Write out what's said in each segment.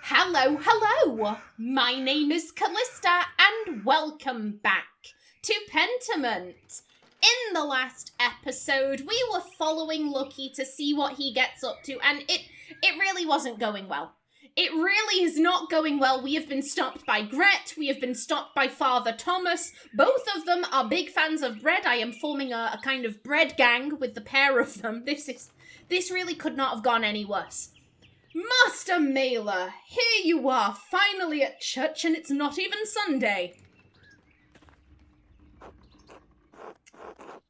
Hello, hello! My name is Callista and welcome back to Pentiment. In the last episode, we were following Lucky to see what he gets up to, and it really wasn't going well. It really is not going well. We have been stopped by Gret, we have been stopped by Father Thomas. Both of them are big fans of bread. I am forming a kind of bread gang with the pair of them. This really could not have gone any worse. Master Mailer, here you are, finally at church, and it's not even Sunday.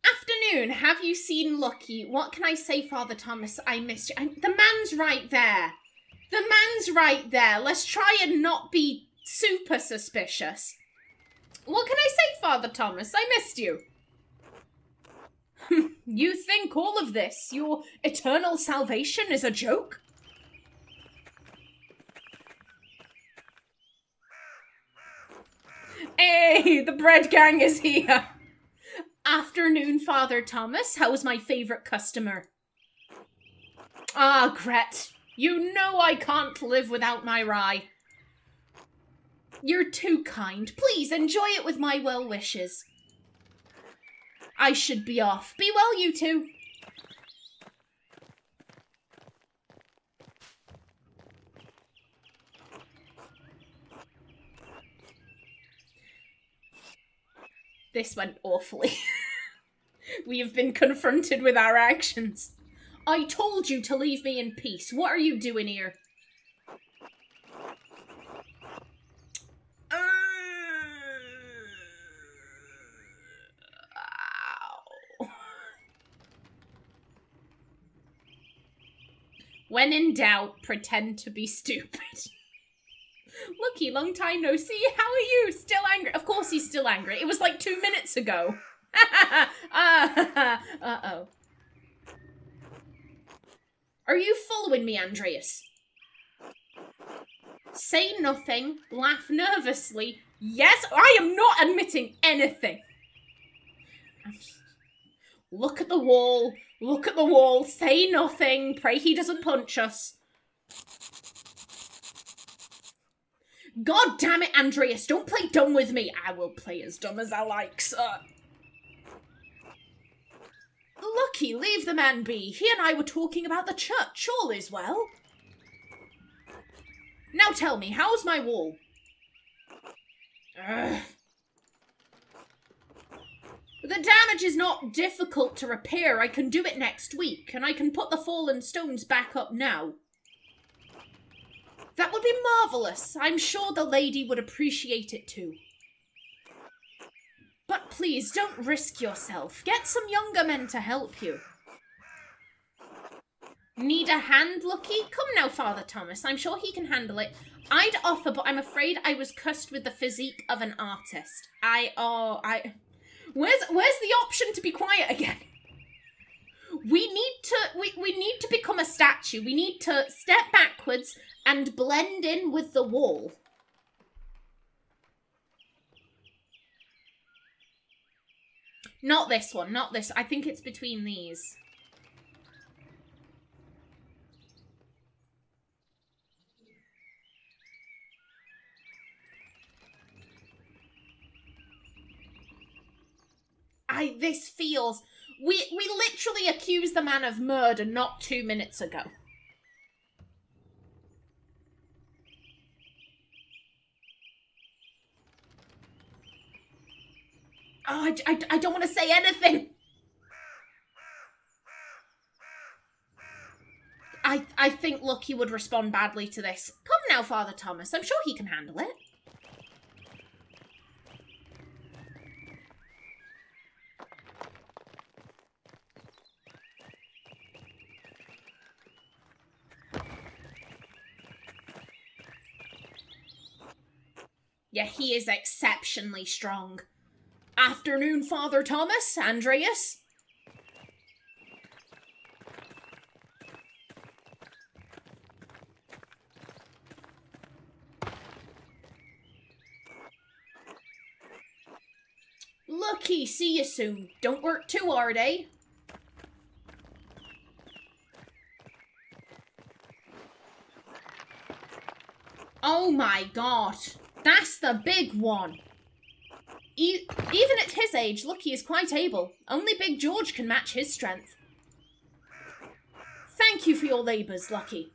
Afternoon, have you seen Lucky? What can I say, Father Thomas? I missed you. The man's right there. The man's right there. Let's try and not be super suspicious. What can I say, Father Thomas? I missed you. You think all of this, your eternal salvation, is a joke? Hey, the bread gang is here. Afternoon, Father Thomas. How's my favourite customer? Ah, Gret. You know I can't live without my rye. You're too kind. Please enjoy it with my well wishes. I should be off. Be well, you two. This went awfully. We have been confronted with our actions. I told you to leave me in peace. What are you doing here? Ow. When in doubt, pretend to be stupid. Lucky, long time no see. How are you? Still angry? Of course he's still angry. It was like 2 minutes ago. Uh-oh. Are you following me, Andreas? Say nothing. Laugh nervously. Yes, I am not admitting anything. Look at the wall. Look at the wall. Say nothing. Pray he doesn't punch us. God damn it, Andreas, don't play dumb with me. I will play as dumb as I like, sir. Lucky, leave the man be. He and I were talking about the church. All is well. Now tell me, how's my wall? Ugh. The damage is not difficult to repair. I can do it next week, and I can put the fallen stones back up now. That would be marvellous. I'm sure the lady would appreciate it too. But please, don't risk yourself. Get some younger men to help you. Need a hand, Lucky? Come now, Father Thomas. I'm sure he can handle it. I'd offer, but I'm afraid I was cursed with the physique of an artist. Where's the option to be quiet again? We need to become a statue. We need to step backwards and blend in with the wall. Not this one, not this. I think it's between these. This feels... We literally accused the man of murder not 2 minutes ago. Oh, I don't want to say anything. I think Lucky would respond badly to this. Come now, Father Thomas. I'm sure he can handle it. Yeah, he is exceptionally strong. Afternoon, Father Thomas. Andreas. Lucky, see you soon. Don't work too hard, eh? Oh my god. That's the big one. Even at his age, Lucky is quite able. Only Big George can match his strength. Thank you for your labours, Lucky.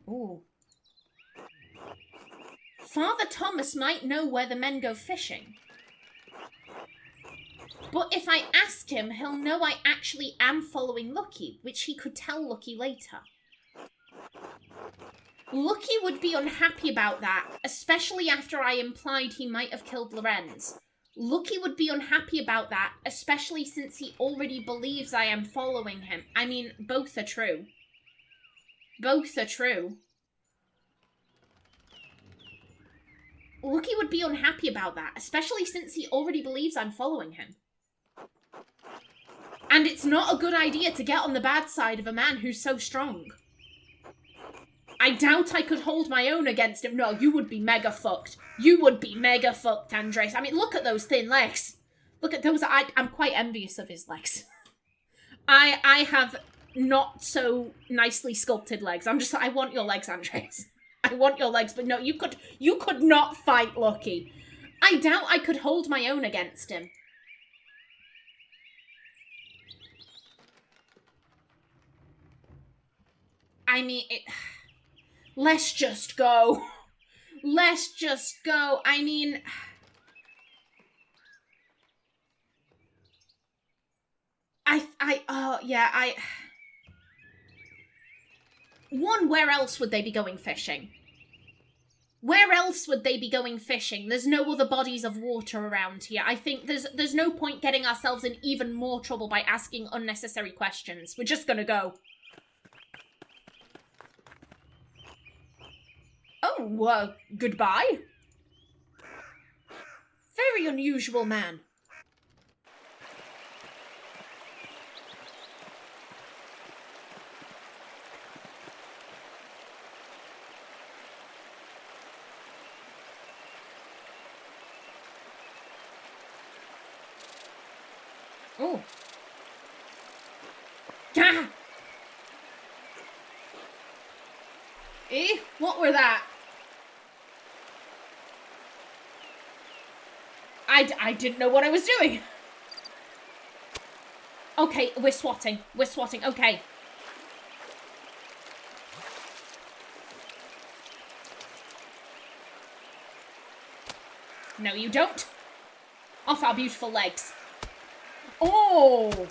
Ooh. Father Thomas might know where the men go fishing. But if I ask him, he'll know I actually am following Lucky, which he could tell Lucky later. Lucky would be unhappy about that, especially after I implied he might have killed Lorenz. Lucky would be unhappy about that, especially since he already believes I am following him. I mean, both are true. Both are true. Lucky would be unhappy about that, especially since he already believes I'm following him. And it's not a good idea to get on the bad side of a man who's so strong. I doubt I could hold my own against him. No, you would be mega fucked. You would be mega fucked, Andreas. I mean, look at those thin legs. Look at those. I'm quite envious of his legs. I have not so nicely sculpted legs. I want your legs, Andreas. I want your legs, but no, you could not fight Lucky. I doubt I could hold my own against him. I mean, let's just go. Let's just go. I mean, One, where else would they be going fishing? Where else would they be going fishing? There's no other bodies of water around here. I think there's no point getting ourselves in even more trouble by asking unnecessary questions. We're just gonna go. Oh, goodbye. Very unusual man. Oh. Gah! Eh? What were that? I didn't know what I was doing. Okay, we're swatting. We're swatting. Okay. No, you don't. Off our beautiful legs. Oh!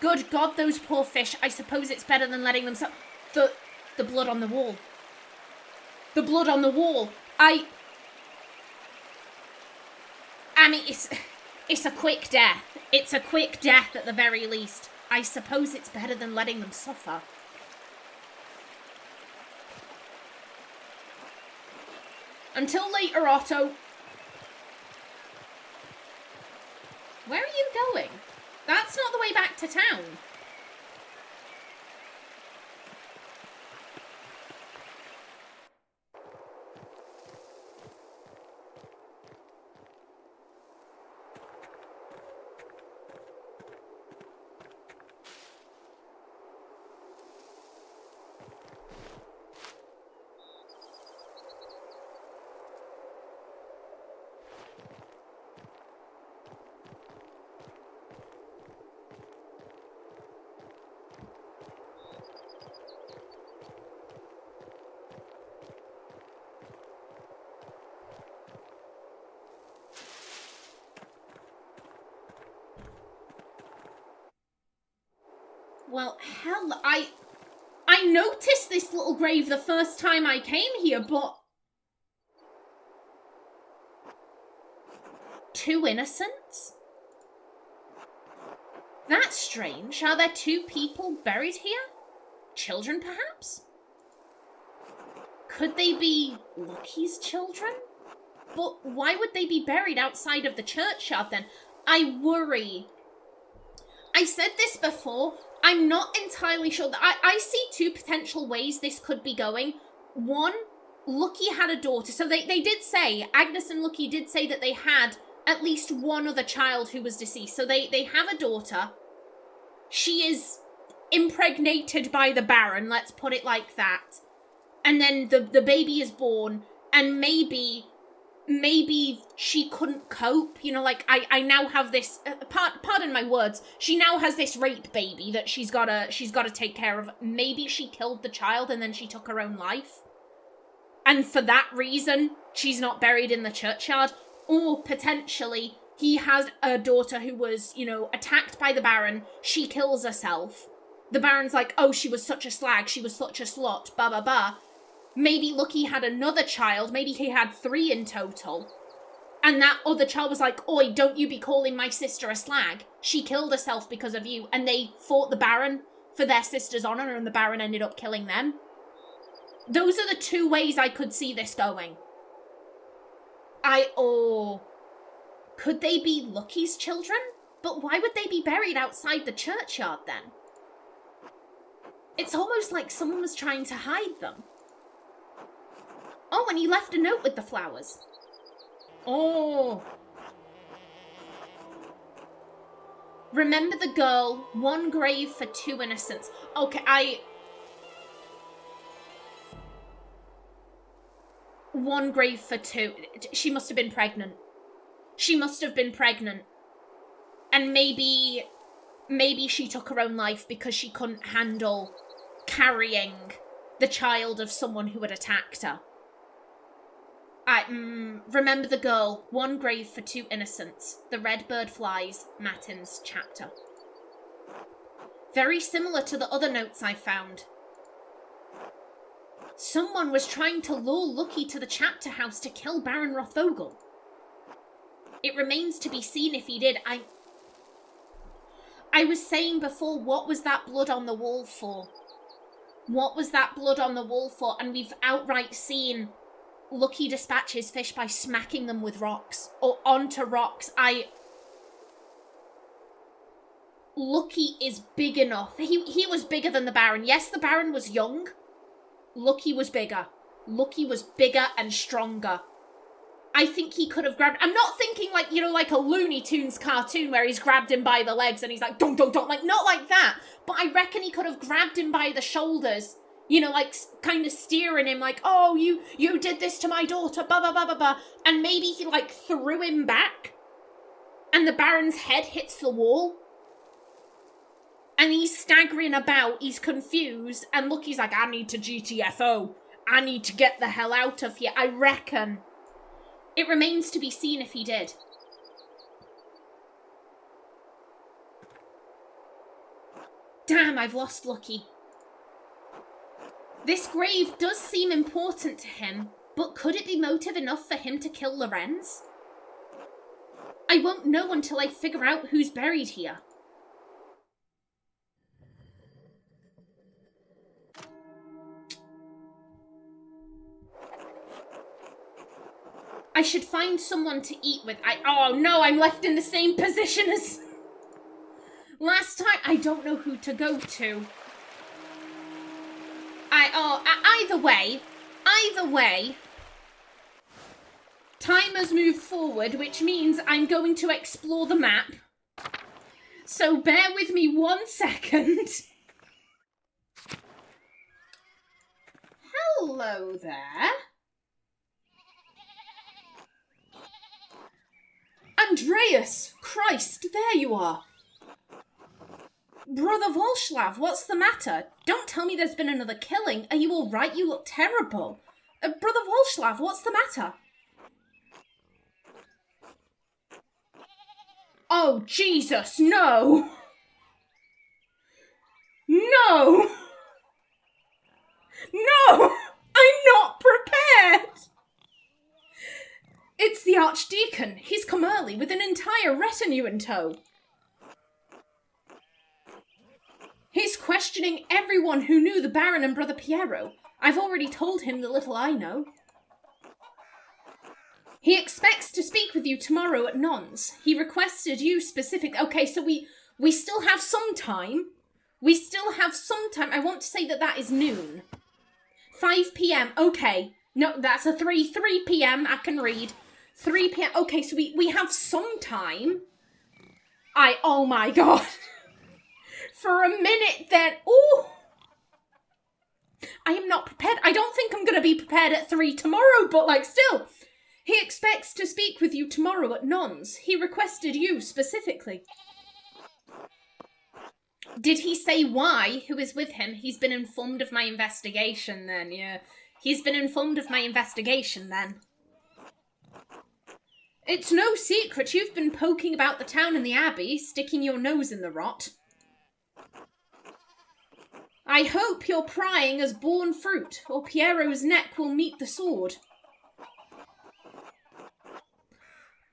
Good God, those poor fish. I suppose it's better than letting them... The blood on the wall. The blood on the wall. I mean, it's a quick death. It's a quick death at the very least. I suppose it's better than letting them suffer. Until later, Otto. Where are you going? That's not the way back to town. Well, hell, I noticed this little grave the first time I came here, but... 2 innocents? That's strange. Are there 2 people buried here? Children, perhaps? Could they be Lucky's children? But why would they be buried outside of the churchyard then? I worry. I said this before. I'm not entirely sure that I see 2 potential ways this could be going. One, Lucky had a daughter. So they did say, Agnes and Lucky did say that they had at least one other child who was deceased. So they have a daughter. She is impregnated by the Baron, let's put it like that. And then the baby is born, and maybe she couldn't cope, you know, like, I now have this, pardon my words, she now has this rape baby that she's gotta take care of. Maybe she killed the child and then she took her own life. And for that reason, she's not buried in the churchyard. Or potentially, he has a daughter who was, you know, attacked by the Baron. She kills herself. The Baron's like, oh, she was such a slag, she was such a slut, blah, blah, blah. Maybe Lucky had another child, maybe he had 3 in total. And that other child was like, oi, don't you be calling my sister a slag. She killed herself because of you. And they fought the Baron for their sister's honour, and the Baron ended up killing them. Those are the 2 ways I could see this going. Could they be Lucky's children? But why would they be buried outside the churchyard then? It's almost like someone was trying to hide them. Oh, and he left a note with the flowers. Oh. Remember the girl, 1 grave for 2 innocents. Okay, 1 grave for 2. She must have been pregnant. She must have been pregnant. And maybe she took her own life because she couldn't handle carrying the child of someone who had attacked her. Remember the girl, 1 grave for 2 innocents. The Red Bird Flies, Matins chapter. Very similar to the other notes I found. Someone was trying to lure Lucky to the chapter house to kill Baron Rothogel. It remains to be seen if he did. I was saying before, what was that blood on the wall for? What was that blood on the wall for? And we've outright seen Lucky dispatch his fish by smacking them with rocks. Or onto rocks. Lucky is big enough. He was bigger than the Baron. Yes, the Baron was young. Lucky was bigger. Lucky was bigger and stronger. I think he could have grabbed... I'm not thinking like, you know, like a Looney Tunes cartoon where he's grabbed him by the legs and he's like, don't, like, not like that. But I reckon he could have grabbed him by the shoulders, you know, like, kind of steering him like, oh, you did this to my daughter, blah, blah, blah, blah, blah. And maybe he, like, threw him back and the Baron's head hits the wall. And he's staggering about, he's confused, and Lucky's like, I need to GTFO. I need to get the hell out of here. I reckon. It remains to be seen if he did. Damn, I've lost Lucky. This grave does seem important to him, but could it be motive enough for him to kill Lorenz? I won't know until I figure out who's buried here. I should find someone to eat with. Oh no, I'm left in the same position as last time. I don't know who to go to. Either way, time has moved forward, which means I'm going to explore the map. So bear with me 1 second. Hello there. Andreas! Christ, there you are. Brother Volslav, what's the matter? Don't tell me there's been another killing. Are you all right? You look terrible. Brother Volslav, what's the matter? Oh, Jesus, no! No! No! I'm not prepared! It's the Archdeacon. He's come early with an entire retinue in tow. He's questioning everyone who knew the Baron and Brother Piero. I've already told him the little I know. He expects to speak with you tomorrow at Non's. He requested you specific... Okay, so we still have some time. I want to say that is noon. 5 p.m. Okay. No, that's a 3 p.m. I can read. 3 p.m. Okay, so we have some time. Oh my god. For a minute then, ooh. I am not prepared. I don't think I'm going to be prepared at 3 tomorrow, but like still. He expects to speak with you tomorrow at Non's. He requested you specifically. Did he say why? Who is with him? He's been informed of my investigation then, yeah. He's been informed of my investigation then. It's no secret you've been poking about the town and the abbey, sticking your nose in the rot. I hope your prying has borne fruit, or Piero's neck will meet the sword.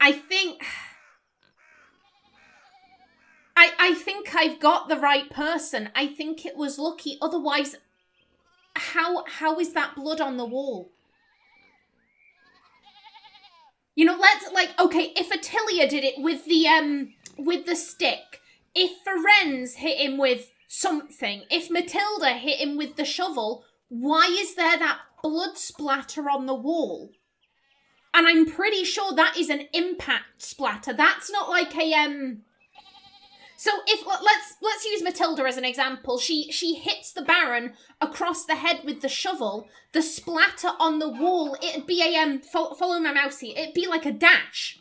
I think I've got the right person. I think it was lucky. Otherwise, how is that blood on the wall? You know, okay, if Attilia did it with the stick, if Ferenz hit him with something, if Matilda hit him with the shovel, why is there that blood splatter on the wall? And I'm pretty sure that is an impact splatter. That's not like a So if let's use Matilda as an example. She hits the Baron across the head with the shovel. The splatter on the wall, it'd be a follow my mouse here. It'd be like a dash.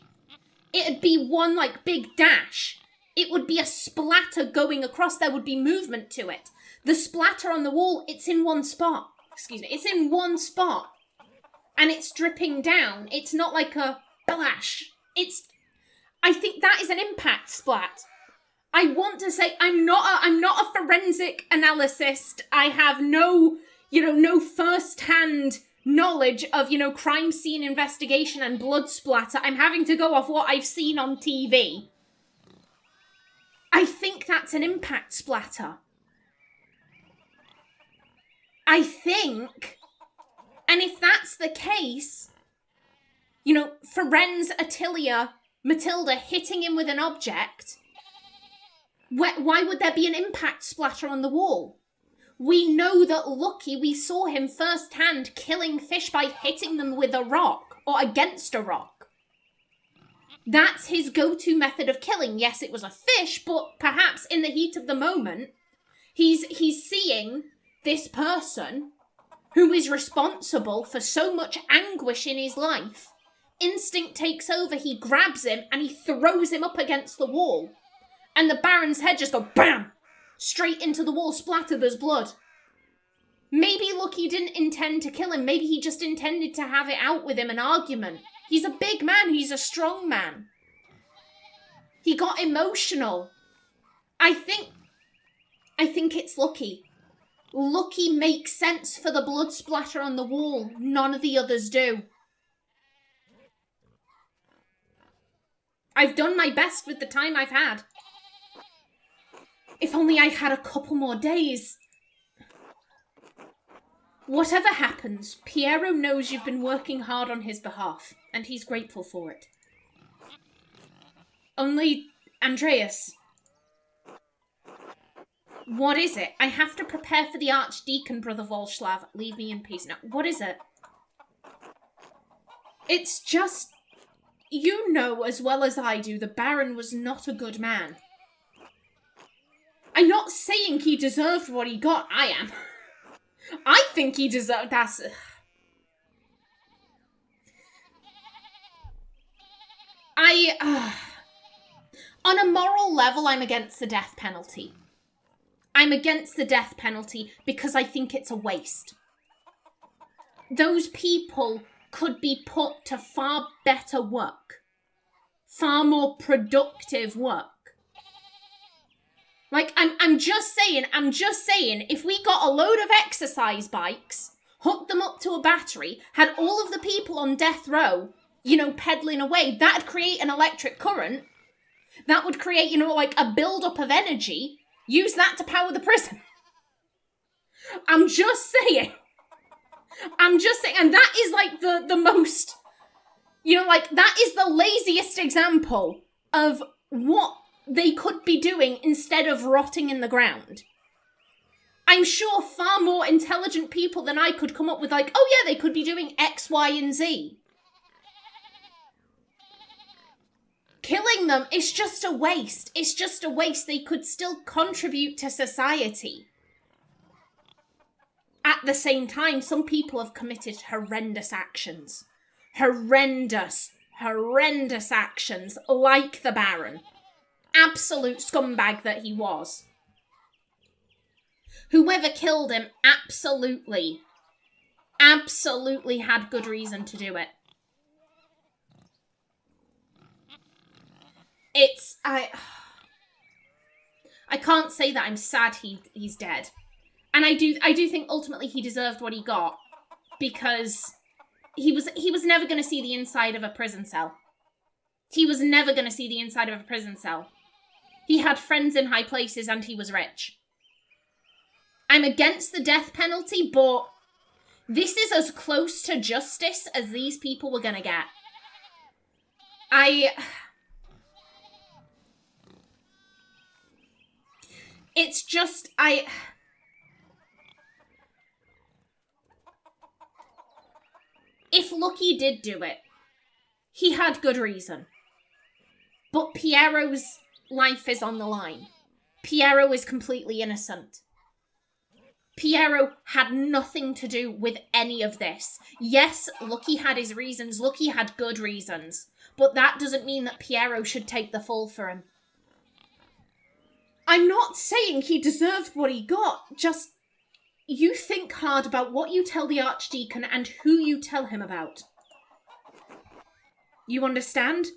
It'd be one like big dash. It would be a splatter going across. There would be movement to it. The splatter on the wall, it's in one spot. Excuse me. It's in one spot. And it's dripping down. It's not like a splash. I think that is an impact splat. I want to say I'm not a forensic analyst. I have no first-hand knowledge of, crime scene investigation and blood splatter. I'm having to go off what I've seen on TV. I think that's an impact splatter. I think, and if that's the case, Ferenz, Attilia, Matilda hitting him with an object, why would there be an impact splatter on the wall? We know that Lucky, we saw him firsthand killing fish by hitting them with a rock, or against a rock. That's his go-to method of killing. Yes, it was a fish, but perhaps in the heat of the moment, he's seeing this person who is responsible for so much anguish in his life. Instinct takes over, he grabs him, and he throws him up against the wall. And the Baron's head just goes BAM! Straight into the wall, splatter, there's blood. Maybe Lucky didn't intend to kill him. Maybe he just intended to have it out with him, an argument. He's a big man. He's a strong man. He got emotional. I think it's Lucky. Lucky makes sense for the blood splatter on the wall. None of the others do. I've done my best with the time I've had. If only I had a couple more days. Whatever happens, Piero knows you've been working hard on his behalf, and he's grateful for it. Only, Andreas, what is it? I have to prepare for the Archdeacon, Brother Volslav. Leave me in peace now. What is it? It's just, you know as well as I do, the Baron was not a good man. I'm not saying he deserved what he got. I am. I think he deserved... That's... On a moral level, I'm against the death penalty. I'm against the death penalty because I think it's a waste. Those people could be put to far better work. Far more productive work. Like, I'm just saying, if we got a load of exercise bikes, hooked them up to a battery, had all of the people on death row, pedaling away, that'd create an electric current. That would create, like a build-up of energy. Use that to power the prison. I'm just saying, and that is like the most, that is the laziest example of what they could be doing instead of rotting in the ground. I'm sure far more intelligent people than I could come up with like, oh yeah, they could be doing X, Y, and Z. Killing them is just a waste. It's just a waste. They could still contribute to society. At the same time, some people have committed horrendous actions. Horrendous actions, like the Baron. Absolute scumbag that he was. Whoever killed him absolutely had good reason to do it. I can't say that I'm sad he's dead. And I do think ultimately he deserved what he got, because he was never going to see the inside of a prison cell. He was never going to see the inside of a prison cell. He had friends in high places and he was rich. I'm against the death penalty, but this is as close to justice as these people were going to get. It's just, if Lucky did do it, he had good reason. But Piero's life is on the line. Piero is completely innocent. Piero had nothing to do with any of this. Yes, Lucky had his reasons. Lucky had good reasons. But that doesn't mean that Piero should take the fall for him. I'm not saying he deserved what he got. Just, you think hard about what you tell the Archdeacon and who you tell him about. You understand?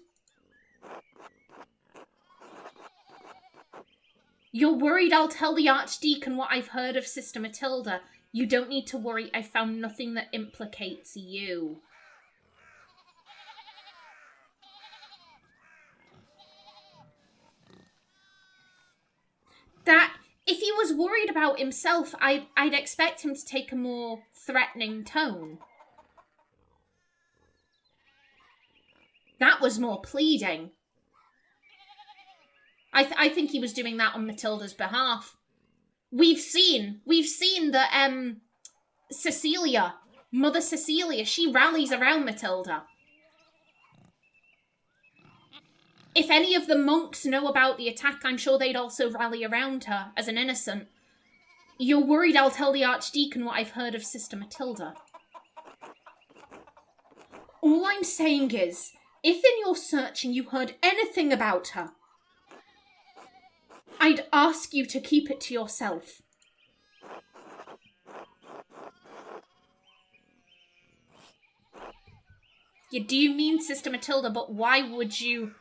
You're worried I'll tell the Archdeacon what I've heard of Sister Matilda. You don't need to worry. I found nothing that implicates you. That, if he was worried about himself, I'd expect him to take a more threatening tone. That was more pleading. I think he was doing that on Matilda's behalf. We've seen that Cecilia, Mother Cecilia, she rallies around Matilda. If any of the monks know about the attack, I'm sure they'd also rally around her as an innocent. You're worried I'll tell the Archdeacon what I've heard of Sister Matilda. All I'm saying is, if in your searching you heard anything about her, I'd ask you to keep it to yourself. You do mean Sister Matilda, but why would you...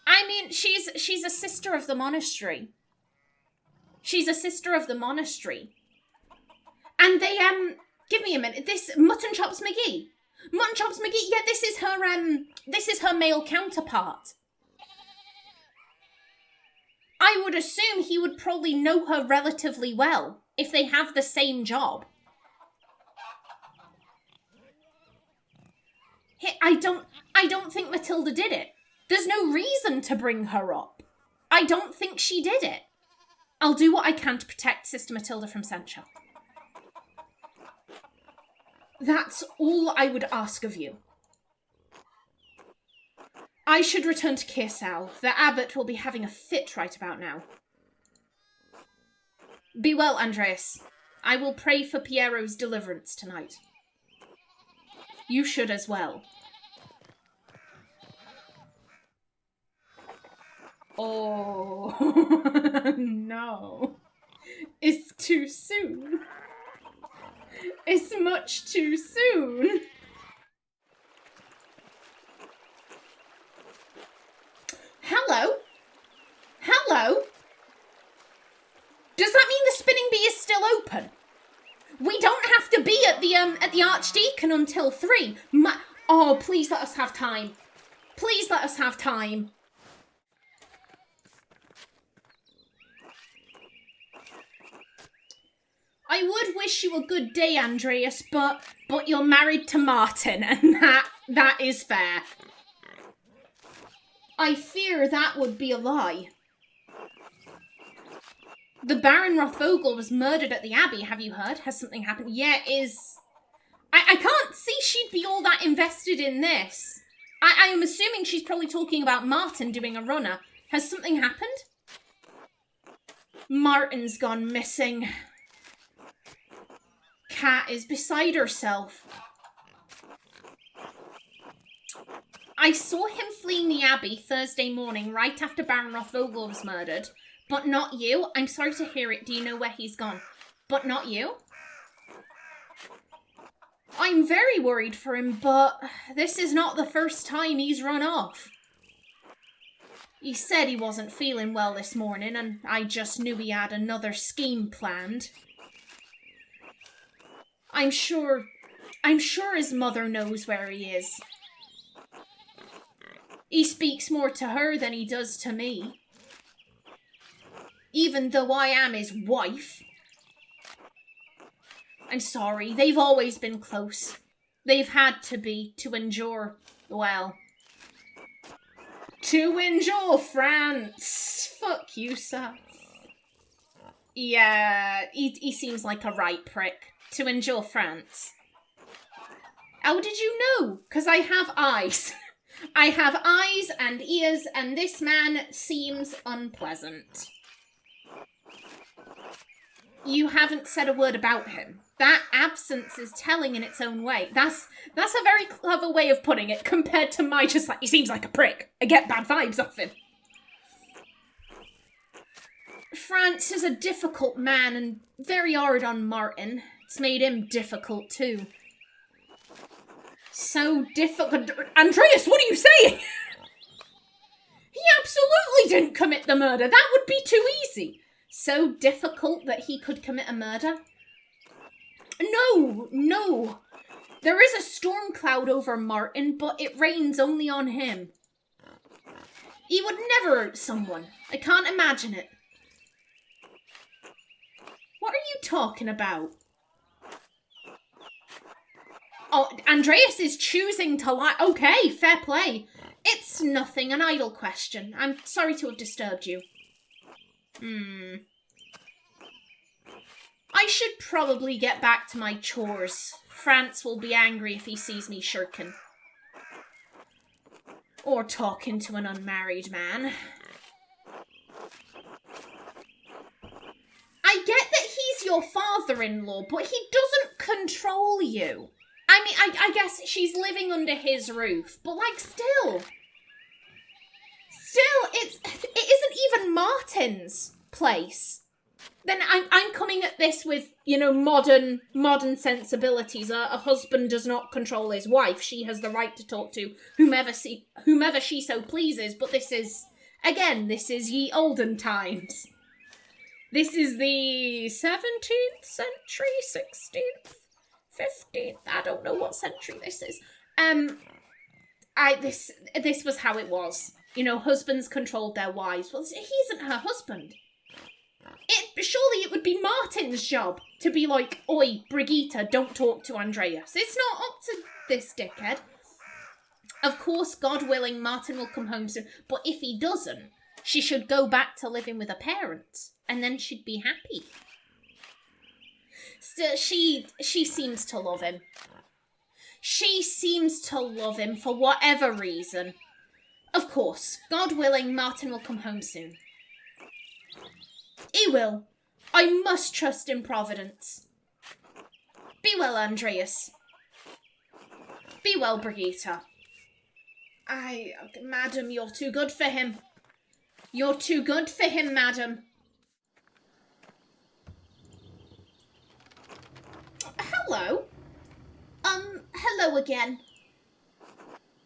I mean, she's a sister of the monastery. She's a sister of the monastery. And they, give me a minute, this, Mutton Chops McGee. Mutton Chops McGee, yeah, this is her male counterpart. I would assume he would probably know her relatively well, if they have the same job. I don't think Matilda did it. There's no reason to bring her up. I don't think she did it. I'll do what I can to protect Sister Matilda from censure. That's all I would ask of you. I should return to Kersal. The abbot will be having a fit right about now. Be well, Andreas. I will pray for Piero's deliverance tonight. You should as well. Oh, no. It's too soon. It's much too soon. Hello? Hello? Does that mean the spinning bee is still open? We don't have to be at the Archdeacon until 3. Oh, please let us have time. Please let us have time. I would wish you a good day, Andreas, but you're married to Martin, and that is fair. I fear that would be a lie. The Baron Rothvogel was murdered at the Abbey, have you heard? Has something happened? Yeah, I can't see she'd be all that invested in this. I am assuming she's probably talking about Martin doing a runner. Has something happened? Martin's gone missing. Kat is beside herself. I saw him fleeing the Abbey Thursday morning, right after Baron Rothvogel was murdered. But not you. I'm sorry to hear it. Do you know where he's gone? But not you? I'm very worried for him, but this is not the first time he's run off. He said he wasn't feeling well this morning, and I just knew he had another scheme planned. I'm sure his mother knows where he is. He speaks more to her than he does to me. Even though I am his wife. I'm sorry, they've always been close. They've had to be, to endure, well... To endure France! Fuck you, sir. Yeah, he seems like a right prick. To endure France. How did you know? 'Cause I have eyes. I have eyes and ears, and this man seems unpleasant. You haven't said a word about him. That absence is telling in its own way. That's a very clever way of putting it, compared to my just like, he seems like a prick. I get bad vibes off him. France is a difficult man and very hard on Martin. It's made him difficult too. So difficult. Andreas, what are you saying? He absolutely didn't commit the murder. That would be too easy. So difficult that he could commit a murder? No. There is a storm cloud over Martin, but it rains only on him. He would never hurt someone. I can't imagine it. What are you talking about? Oh, Andreas is choosing to lie. Okay, fair play. It's nothing, an idle question. I'm sorry to have disturbed you. I should probably get back to my chores. France will be angry if he sees me shirking. Or talking to an unmarried man. I get that he's your father-in-law, but he doesn't control you. I mean, I guess she's living under his roof, but like, still, it isn't even Martin's place. Then I'm coming at this with, you know, modern sensibilities. A husband does not control his wife. She has the right to talk to whomever she so pleases. But this is ye olden times. This is the 17th century, 16th, 15th. I don't know what century this is. This was how it was. You know, husbands controlled their wives. Well, he isn't her husband. Surely it would be Martin's job to be like, oi, Brigitte, don't talk to Andreas. It's not up to this dickhead. Of course, God willing, Martin will come home soon. But if he doesn't, she should go back to living with her parents. And then she'd be happy. Still, she seems to love him. She seems to love him for whatever reason. Of course, God willing, Martin will come home soon. He will. I must trust in Providence. Be well, Andreas. Be well, Brigitte. Madam, you're too good for him. You're too good for him, madam. Hello. Hello again.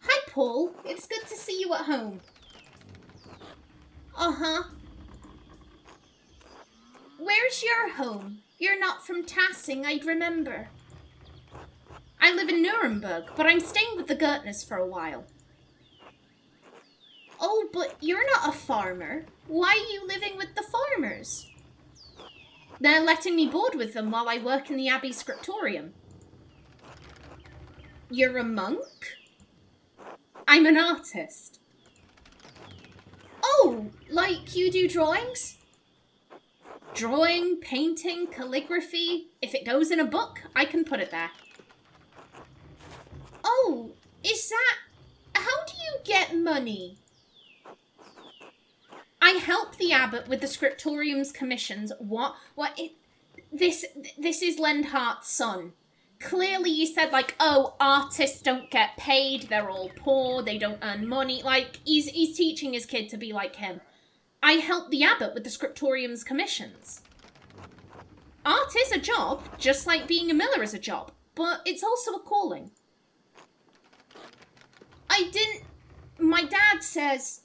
Hi, Paul. It's good to see you at home. Uh-huh. Where's your home? You're not from Tassing, I'd remember. I live in Nuremberg, but I'm staying with the Gertners for a while. Oh, but you're not a farmer. Why are you living with the farmers? They're letting me board with them while I work in the Abbey scriptorium. You're a monk? I'm an artist. Oh, like you do drawings? Drawing, painting, calligraphy. If it goes in a book, I can put it there. Oh, is that... How do you get money? I help the abbot with the scriptorium's commissions. What? This is Lendhart's son. Clearly you said, like, oh, artists don't get paid, they're all poor, they don't earn money. Like, he's teaching his kid to be like him. I help the abbot with the scriptorium's commissions. Art is a job, just like being a miller is a job, but it's also a calling. My dad says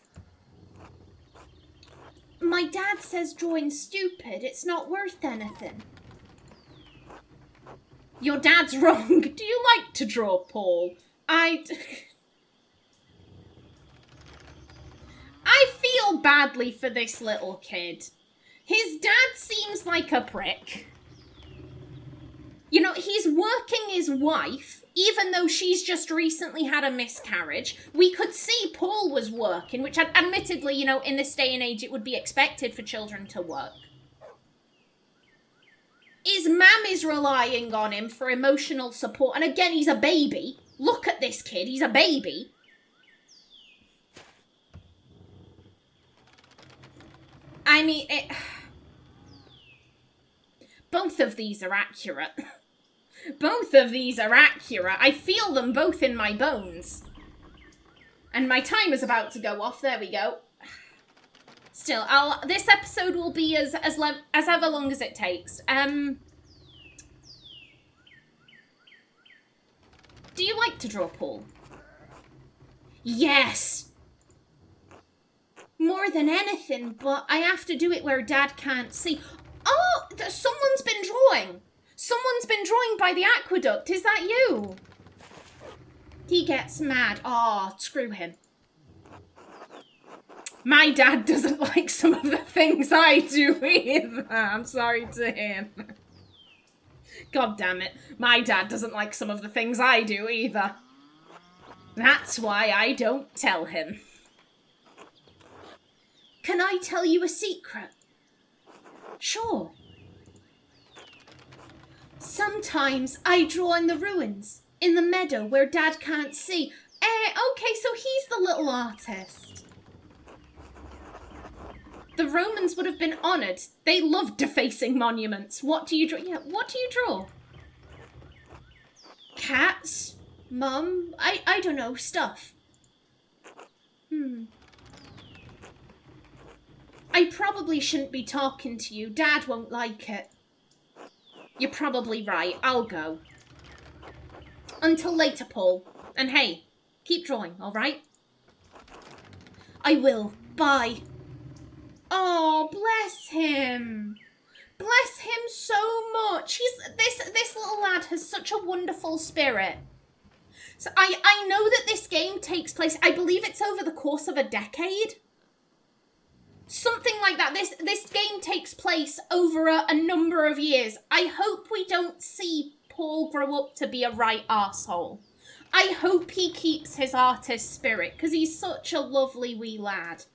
drawing's stupid, it's not worth anything. Your dad's wrong. Do you like to draw, Paul? I feel badly for this little kid. His dad seems like a prick. You know, he's working his wife, even though she's just recently had a miscarriage. We could see Paul was working, which admittedly, you know, in this day and age, it would be expected for children to work. His mum is relying on him for emotional support. And again, he's a baby. Look at this kid. He's a baby. I mean, both of these are accurate. Both of these are accurate. I feel them both in my bones. And my time is about to go off. There we go. Still, this episode will be as ever long as it takes. Do you like to draw, Paul? Yes! More than anything, but I have to do it where Dad can't see. Oh, someone's been drawing! Someone's been drawing by the aqueduct. Is that you? He gets mad. Oh, screw him. My dad doesn't like some of the things I do either. I'm sorry to him. God damn it. My dad doesn't like some of the things I do either. That's why I don't tell him. Can I tell you a secret? Sure. Sometimes I draw in the ruins, in the meadow where Dad can't see. Okay, so he's the little artist. The Romans would have been honoured. They loved defacing monuments. What do you draw? Yeah, what do you draw? Cats? Mum? I don't know, stuff. I probably shouldn't be talking to you. Dad won't like it. You're probably right. I'll go. Until later, Paul. And hey, keep drawing, alright? I will. Bye. Oh, bless him. Bless him so much. This little lad has such a wonderful spirit. So I know that this game takes place, I believe it's over the course of a decade. Something like that. This game takes place over a number of years. I hope we don't see Paul grow up to be a right arsehole. I hope he keeps his artist spirit, because he's such a lovely wee lad.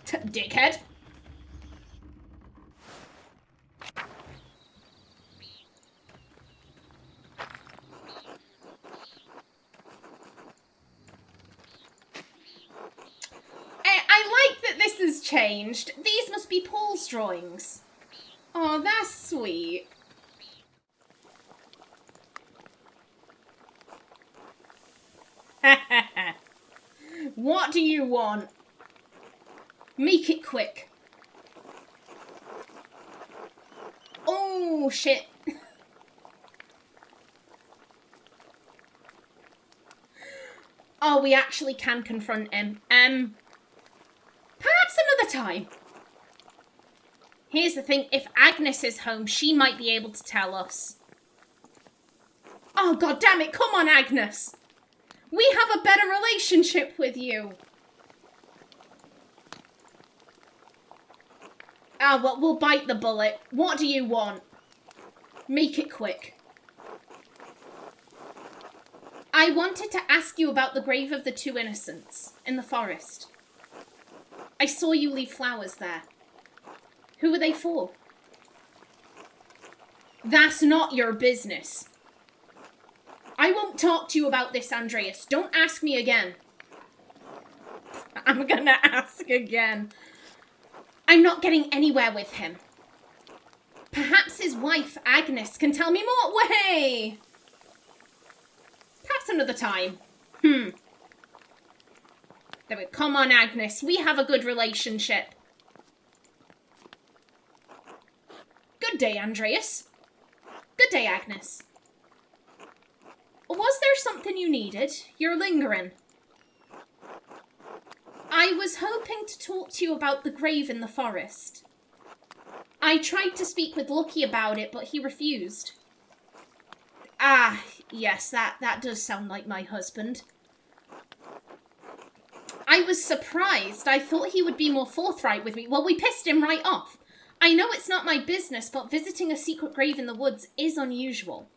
Dickhead. I like that this has changed. These must be Paul's drawings. Oh, that's sweet. What do you want? Make it quick. Oh, shit. Oh, we actually can confront him. Perhaps another time. Here's the thing, if Agnes is home, she might be able to tell us. Oh, god damn it, come on, Agnes. We have a better relationship with you. Ah, well, we'll bite the bullet. What do you want? Make it quick. I wanted to ask you about the grave of the two innocents in the forest. I saw you leave flowers there. Who were they for? That's not your business. I won't talk to you about this, Andreas. Don't ask me again. I'm gonna ask again. I'm not getting anywhere with him. Perhaps his wife, Agnes, can tell me more. Way! Perhaps another time. There we go. Come on, Agnes. We have a good relationship. Good day, Andreas. Good day, Agnes. Was there something you needed? You're lingering. I was hoping to talk to you about the grave in the forest. I tried to speak with Lucky about it, but he refused. Ah, yes, that does sound like my husband. I was surprised. I thought he would be more forthright with me. Well, we pissed him right off. I know it's not my business, but visiting a secret grave in the woods is unusual.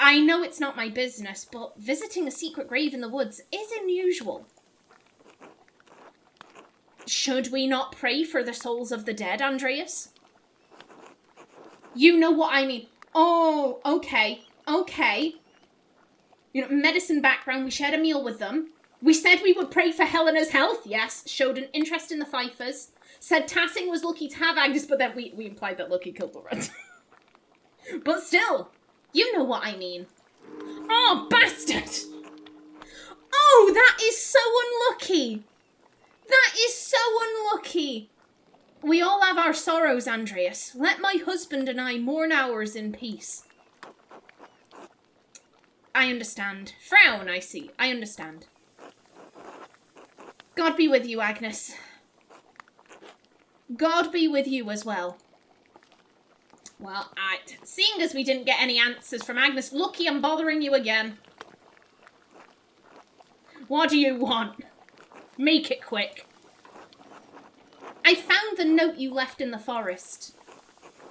I know it's not my business, but visiting a secret grave in the woods is unusual. Should we not pray for the souls of the dead, Andreas? You know what I mean. Oh, okay. You know, medicine background, we shared a meal with them. We said we would pray for Helena's health, yes. Showed an interest in the Pfeiffers. Said Tassing was lucky to have Agnes, but then we implied that Lucky killed Laurent. But still, you know what I mean. Oh, bastard! Oh, that is so unlucky! That is so unlucky! We all have our sorrows, Andreas. Let my husband and I mourn ours in peace. I understand. Frown, I see. I understand. God be with you, Agnes. God be with you as well. Well, seeing as we didn't get any answers from Agnes, Lucky, I'm bothering you again. What do you want? Make it quick. I found the note you left in the forest.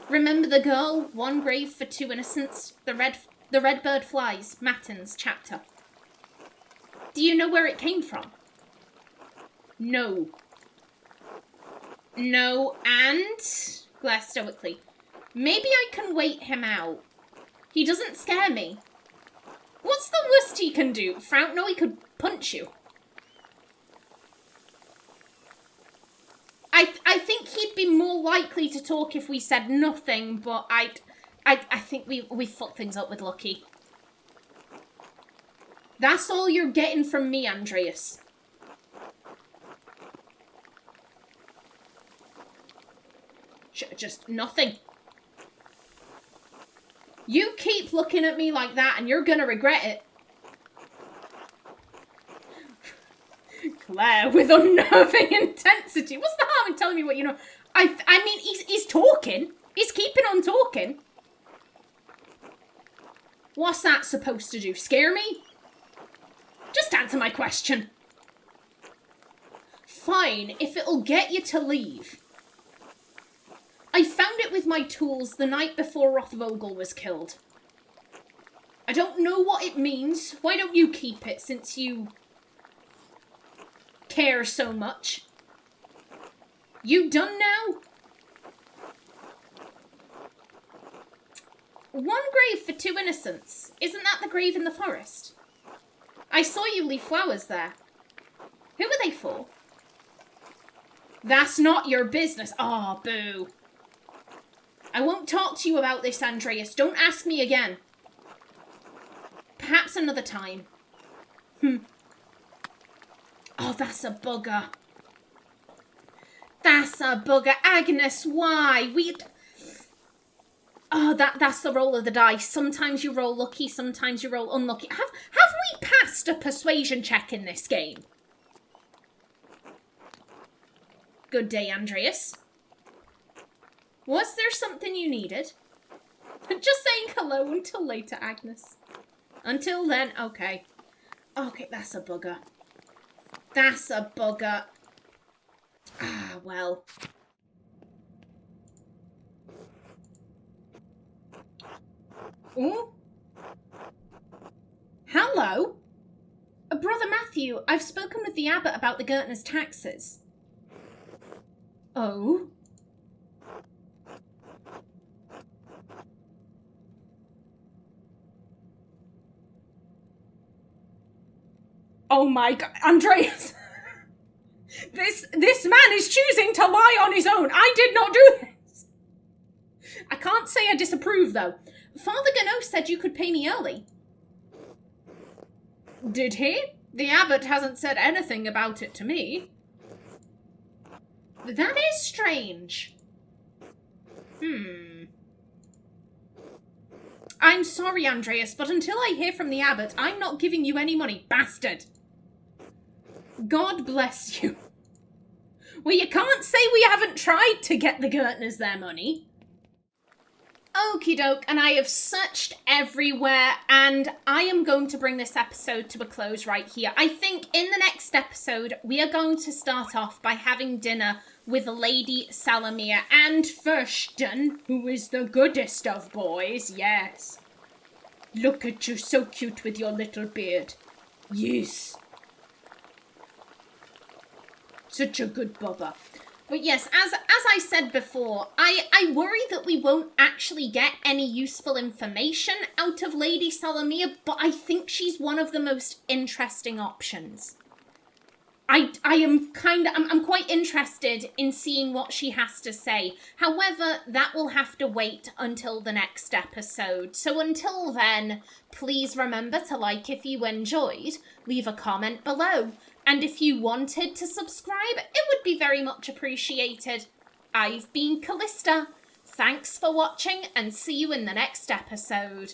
Remember the girl? One grave for two innocents. The red bird flies. Matins chapter. Do you know where it came from? No. No, and... Glare stoically. Maybe I can wait him out. He doesn't scare me. What's the worst he can do? Frown? No, he could punch you. I think he'd be more likely to talk if we said nothing, but I think we fucked things up with Lucky. That's all you're getting from me, Andreas. Just nothing. You keep looking at me like that and you're gonna regret it. Claire, with unnerving intensity. What's the harm in telling me what you know? I mean, he's talking. He's keeping on talking. What's that supposed to do? Scare me? Just answer my question. Fine, if it'll get you to leave. I found it with my tools the night before Rothvogel was killed. I don't know what it means. Why don't you keep it, since you care so much? You done now? One grave for two innocents. Isn't that the grave in the forest? I saw you leave flowers there. Who were they for? That's not your business. Oh, boo. I won't talk to you about this, Andreas. Don't ask me again. Perhaps another time. Oh, that's a bugger. That's a bugger. Agnes, why? Oh, that's the roll of the dice. Sometimes you roll lucky, sometimes you roll unlucky. Have we passed a persuasion check in this game? Good day, Andreas. Was there something you needed? Just saying hello until later, Agnes. Until then, okay. Okay, that's a bugger. That's a bugger. Ah, well. Ooh. Hello? Brother Matthew, I've spoken with the abbot about the Gertner's taxes. Oh? Oh my god, Andreas! This man is choosing to lie on his own. I did not do this. I can't say I disapprove, though. Father Gano said you could pay me early. Did he? The abbot hasn't said anything about it to me. That is strange. I'm sorry, Andreas, but until I hear from the abbot, I'm not giving you any money, bastard. God bless you. Well, you can't say we haven't tried to get the Gertners their money. Okie doke, and I have searched everywhere, and I am going to bring this episode to a close right here. I think in the next episode, we are going to start off by having dinner with Lady Salamia and Fürsten, who is the goodest of boys, yes. Look at you, so cute with your little beard. Yes. Such a good bubba. But yes, as I said before, I worry that we won't actually get any useful information out of Lady Salamia, but I think she's one of the most interesting options. I'm quite interested in seeing what she has to say. However, that will have to wait until the next episode. So until then, please remember to like if you enjoyed, leave a comment below. And if you wanted to subscribe, it would be very much appreciated. I've been Kallista. Thanks for watching and see you in the next episode.